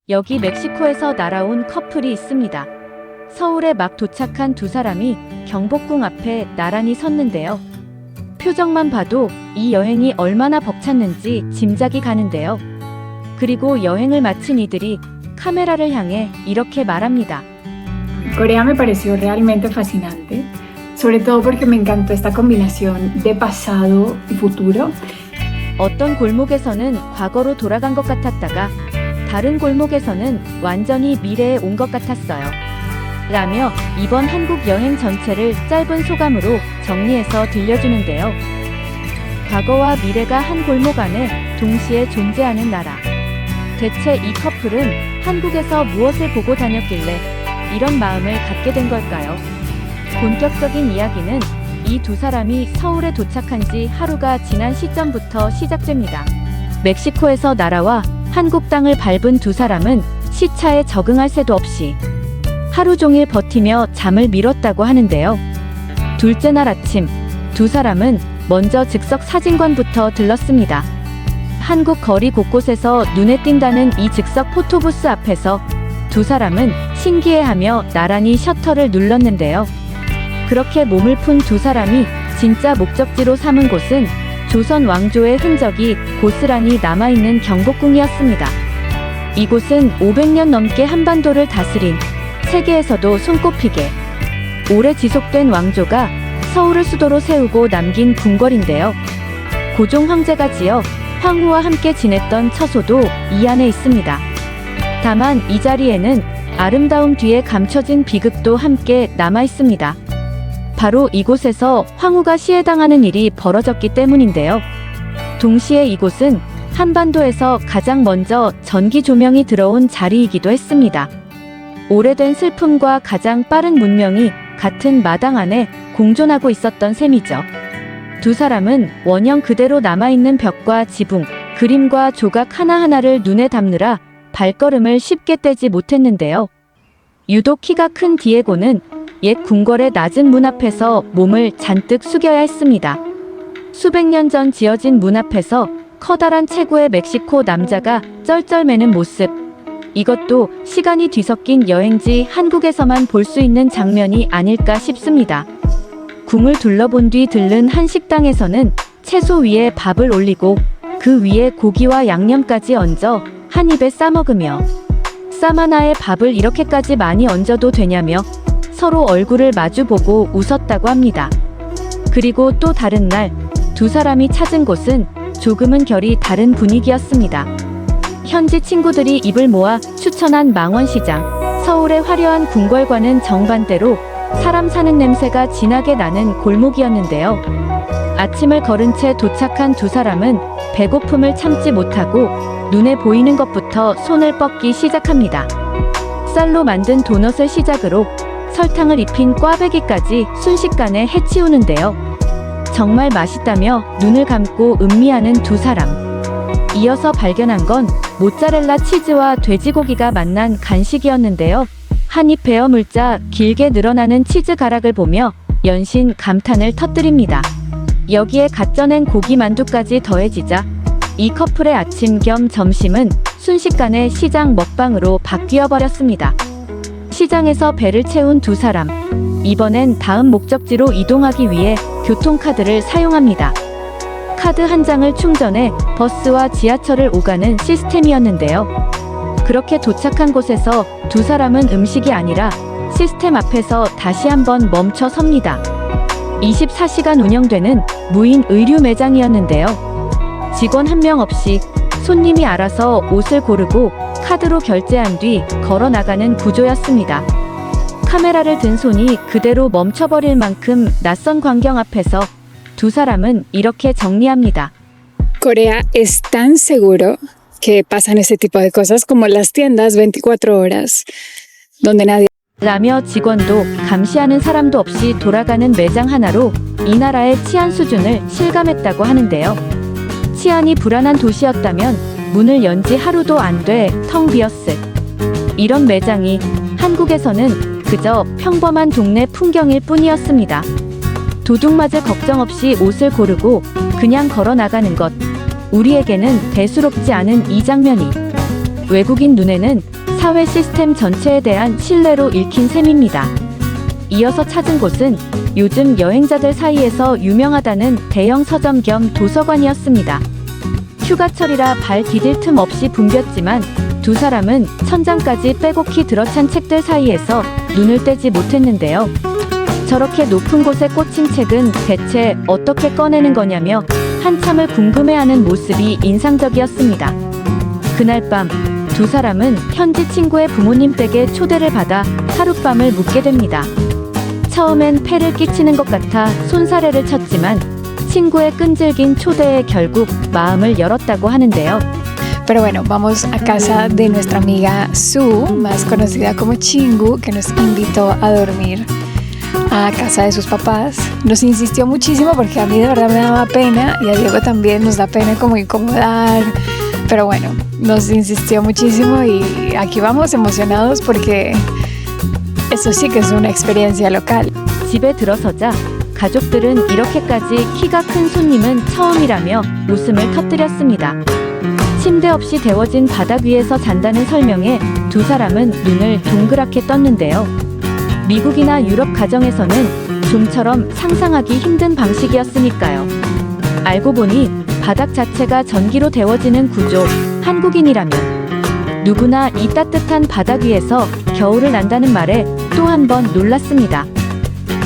여기 멕시코에서 날아온 커플이 있습니다. 서울에 막 도착한 두 사람이 경복궁 앞에 나란히 섰는데요. 표정만 봐도 이 여행이 얼마나 벅찼는지 짐작이 가는데요. 그리고 여행을 마친 이들이 카메라를 향해 이렇게 말합니다. Corea me pareció realmente fascinante, sobre todo porque me encantó esta combinación de pasado y futuro. 어떤 골목에서는 과거로 돌아간 것 같았다가 다른 골목에서는 완전히 미래에 온 것 같았어요. 라며 이번 한국 여행 전체를 짧은 소감으로 정리해서 들려주는데요. 과거와 미래가 한 골목 안에 동시에 존재하는 나라. 대체 이 커플은 한국에서 무엇을 보고 다녔길래 이런 마음을 갖게 된 걸까요? 본격적인 이야기는 이 두 사람이 서울에 도착한 지 하루가 지난 시점부터 시작됩니다. 멕시코에서 날아와 한국 땅을 밟은 두 사람은 시차에 적응할 새도 없이 하루 종일 버티며 잠을 미뤘다고 하는데요. 둘째 날 아침, 두 사람은 먼저 즉석 사진관부터 들렀습니다. 한국 거리 곳곳에서 눈에 띈다는 이 즉석 포토부스 앞에서 두 사람은 신기해하며 나란히 셔터를 눌렀는데요. 그렇게 몸을 푼 두 사람이 진짜 목적지로 삼은 곳은 조선 왕조의 흔적이 고스란히 남아있는 경복궁이었습니다. 이곳은 500년 넘게 한반도를 다스린 세계에서도 손꼽히게 오래 지속된 왕조가 서울을 수도로 세우고 남긴 궁궐인데요. 고종 황제가 지어 황후와 함께 지냈던 처소도 이 안에 있습니다. 다만 이 자리에는 아름다움 뒤에 감춰진 비극도 함께 남아 있습니다. 바로 이곳에서 황후가 시해당하는 일이 벌어졌기 때문인데요. 동시에 이곳은 한반도에서 가장 먼저 전기 조명이 들어온 자리이기도 했습니다. 오래된 슬픔과 가장 빠른 문명이 같은 마당 안에 공존하고 있었던 셈이죠. 두 사람은 원형 그대로 남아있는 벽과 지붕, 그림과 조각 하나하나를 눈에 담느라 발걸음을 쉽게 떼지 못했는데요. 유독 키가 큰 디에고는 옛 궁궐의 낮은 문 앞에서 몸을 잔뜩 숙여야 했습니다. 수백 년 전 지어진 문 앞에서 커다란 체구의 멕시코 남자가 쩔쩔매는 모습. 이것도 시간이 뒤섞인 여행지 한국에서만 볼 수 있는 장면이 아닐까 싶습니다. 궁을 둘러본 뒤 들른 한 식당에서는 채소 위에 밥을 올리고 그 위에 고기와 양념까지 얹어 한 입에 싸먹으며 쌈 하나에 밥을 이렇게까지 많이 얹어도 되냐며 서로 얼굴을 마주보고 웃었다고 합니다. 그리고 또 다른 날 두 사람이 찾은 곳은 조금은 결이 다른 분위기였습니다. 현지 친구들이 입을 모아 추천한 망원시장, 서울의 화려한 궁궐과는 정반대로 사람 사는 냄새가 진하게 나는 골목이었는데요. 아침을 걸은 채 도착한 두 사람은 배고픔을 참지 못하고 눈에 보이는 것부터 손을 뻗기 시작합니다. 쌀로 만든 도넛을 시작으로 설탕을 입힌 꽈배기까지 순식간에 해치우는데요. 정말 맛있다며 눈을 감고 음미하는 두 사람. 이어서 발견한 건 모짜렐라 치즈와 돼지고기가 만난 간식이었는데요. 한 입 베어 물자 길게 늘어나는 치즈 가락을 보며 연신 감탄을 터뜨립니다. 여기에 갓 쪄낸 고기 만두까지 더해지자 이 커플의 아침 겸 점심은 순식간에 시장 먹방으로 바뀌어 버렸습니다. 시장에서 배를 채운 두 사람. 이번엔 다음 목적지로 이동하기 위해 교통카드를 사용합니다. 카드 한 장을 충전해 버스와 지하철을 오가는 시스템이었는데요. 그렇게 도착한 곳에서 두 사람은 음식이 아니라 시스템 앞에서 다시 한번 멈춰 섭니다. 24시간 운영되는 무인 의류 매장이었는데요. 직원 한 명 없이 손님이 알아서 옷을 고르고 카드로 결제한 뒤 걸어 나가는 구조였습니다. 카메라를 든 손이 그대로 멈춰버릴 만큼 낯선 광경 앞에서 두 사람은 이렇게 정리합니다. Corea es tan seguro que pasan ese tipo de cosas como las tiendas 24 horas, donde nadie 라며 직원도 감시하는 사람도 없이 돌아가는 매장 하나로 이 나라의 치안 수준을 실감했다고 하는데요. 치안이 불안한 도시였다면 문을 연 지 하루도 안 돼 텅 비었을 이런 매장이 한국에서는 그저 평범한 동네 풍경일 뿐이었습니다. 도둑 맞을 걱정 없이 옷을 고르고 그냥 걸어 나가는 것. 우리에게는 대수롭지 않은 이 장면이 외국인 눈에는 사회 시스템 전체에 대한 신뢰로 읽힌 셈입니다. 이어서 찾은 곳은 요즘 여행자들 사이에서 유명하다는 대형 서점 겸 도서관이었습니다. 휴가철이라 발 디딜 틈 없이 붐볐지만 두 사람은 천장까지 빼곡히 들어찬 책들 사이에서 눈을 떼지 못했는데요. 저렇게 높은 곳에 꽂힌 책은 대체 어떻게 꺼내는 거냐며 한참을 궁금해하는 모습이 인상적이었습니다. 그날 밤 두 사람은 현지 친구의 부모님 댁에 초대를 받아 하룻밤을 묵게 됩니다. 처음엔 폐를 끼치는 것 같아 손사래를 쳤지만 친구의 끈질긴 초대에 결국 마음을 열었다고 하는데요. Pero bueno, vamos a casa de nuestra amiga Su, más conocida como Chingu, que nos invitó a dormir a casa de sus papás. Nos insistió muchísimo porque a mí de verdad me daba pena y a Diego también nos da pena como incomodar. Pero bueno, nos insistió muchísimo y aquí vamos emocionados porque eso sí que es una experiencia local. 집에 들어서자 가족들은 이렇게까지 키가 큰 손님은 처음이라며 웃음을 터뜨렸습니다. 침대 없이 데워진 바닥 위에서 잔다는 설명에 두 사람은 눈을 동그랗게 떴는데요. 미국이나 유럽 가정에서는 좀처럼 상상하기 힘든 방식이었으니까요. 알고 보니 바닥 자체가 전기로 데워지는 구조, 한국인이라면 누구나 이 따뜻한 바닥 위에서 겨울을 난다는 말에 또 한 번 놀랐습니다.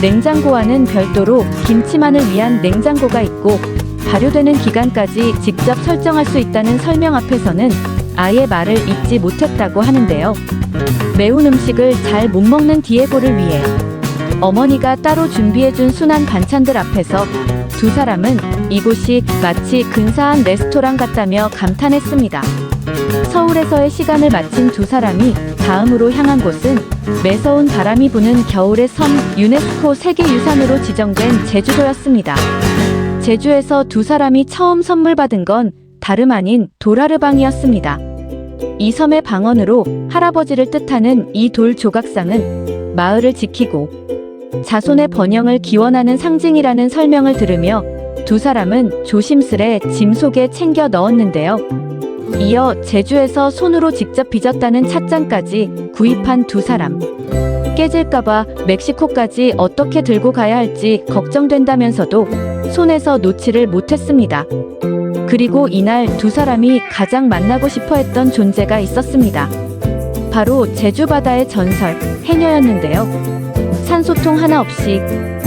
냉장고와는 별도로 김치만을 위한 냉장고가 있고 발효되는 기간까지 직접 설정할 수 있다는 설명 앞에서는 아예 말을 잇지 못했다고 하는데요. 매운 음식을 잘 못 먹는 디에고를 위해 어머니가 따로 준비해준 순한 반찬들 앞에서 두 사람은 이곳이 마치 근사한 레스토랑 같다며 감탄했습니다. 서울에서의 시간을 마친 두 사람이 다음으로 향한 곳은 매서운 바람이 부는 겨울의 섬, 유네스코 세계유산으로 지정된 제주도였습니다. 제주에서 두 사람이 처음 선물 받은 건 다름 아닌 도라르방이었습니다. 이 섬의 방언으로 할아버지를 뜻하는 이 돌 조각상은 마을을 지키고 자손의 번영을 기원하는 상징이라는 설명을 들으며 두 사람은 조심스레 짐 속에 챙겨 넣었는데요. 이어 제주에서 손으로 직접 빚었다는 찻잔까지 구입한 두 사람. 깨질까봐 멕시코까지 어떻게 들고 가야 할지 걱정된다면서도 손에서 놓지를 못했습니다. 그리고 이날 두 사람이 가장 만나고 싶어 했던 존재가 있었습니다. 바로 제주 바다의 전설, 해녀였는데요. 산소통 하나 없이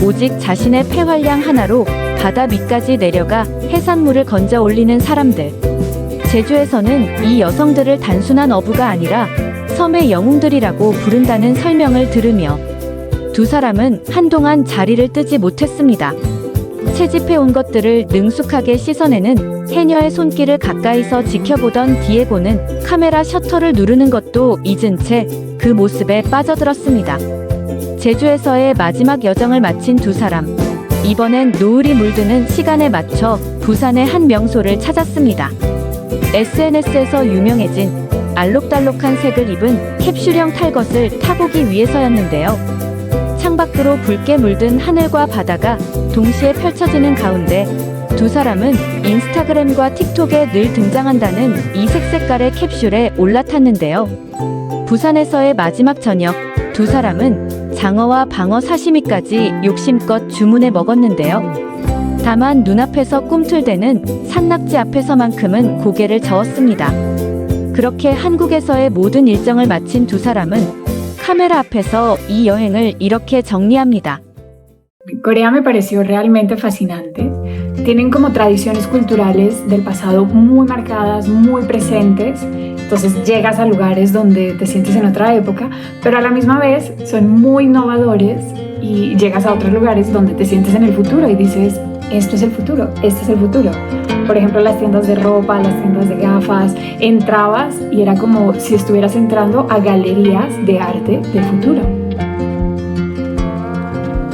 오직 자신의 폐활량 하나로 바다 밑까지 내려가 해산물을 건져 올리는 사람들. 제주에서는 이 여성들을 단순한 어부가 아니라 섬의 영웅들이라고 부른다는 설명을 들으며 두 사람은 한동안 자리를 뜨지 못했습니다. 채집해온 것들을 능숙하게 씻어내는 해녀의 손길을 가까이서 지켜보던 디에고는 카메라 셔터를 누르는 것도 잊은 채 그 모습에 빠져들었습니다. 제주에서의 마지막 여정을 마친 두 사람. 이번엔 노을이 물드는 시간에 맞춰 부산의 한 명소를 찾았습니다. SNS에서 유명해진 알록달록한 색을 입은 캡슐형 탈것을 타보기 위해서였는데요. 창밖으로 붉게 물든 하늘과 바다가 동시에 펼쳐지는 가운데 두 사람은 인스타그램과 틱톡에 늘 등장한다는 이 색색깔의 캡슐에 올라탔는데요. 부산에서의 마지막 저녁, 두 사람은 장어와 방어 사시미까지 욕심껏 주문해 먹었는데요. 다만 눈앞에서 꿈틀대는 산낙지 앞에서만큼은 고개를 저었습니다. 그렇게 한국에서의 모든 일정을 마친 두 사람은 카메라 앞에서 이 여행을 이렇게 정리합니다. Corea me pareció realmente fascinante. Tienen como tradiciones culturales del pasado muy marcadas, muy presentes. Entonces llegas a lugares donde te sientes en otra época, pero a la misma vez son muy innovadores y llegas a otros lugares donde te sientes en el futuro y dices, esto es el futuro, este es el futuro. Por ejemplo, las tiendas de ropa, las tiendas de gafas, entrabas y era como si estuvieras entrando a galerías de arte del futuro.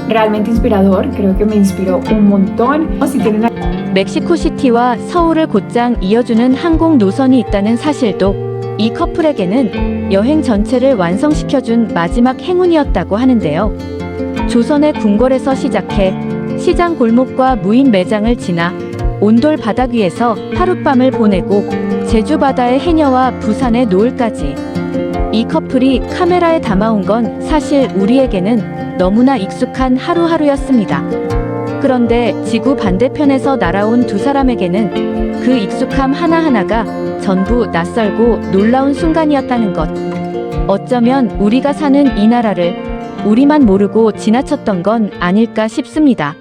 Realmente inspirador, creo que me inspiró un montón. Si tienen 멕시코시티와 서울을 곧장 이어주는 항공 노선이 있다는 사실도 이 커플에게는 여행 전체를 완성시켜준 마지막 행운이었다고 하는데요. 조선의 궁궐에서 시작해 시장 골목과 무인 매장을 지나 온돌 바닥 위에서 하룻밤을 보내고 제주 바다의 해녀와 부산의 노을까지. 이 커플이 카메라에 담아온 건 사실 우리에게는 너무나 익숙한 하루하루였습니다. 그런데 지구 반대편에서 날아온 두 사람에게는 그 익숙함 하나하나가 전부 낯설고 놀라운 순간이었다는 것. 어쩌면 우리가 사는 이 나라를 우리만 모르고 지나쳤던 건 아닐까 싶습니다.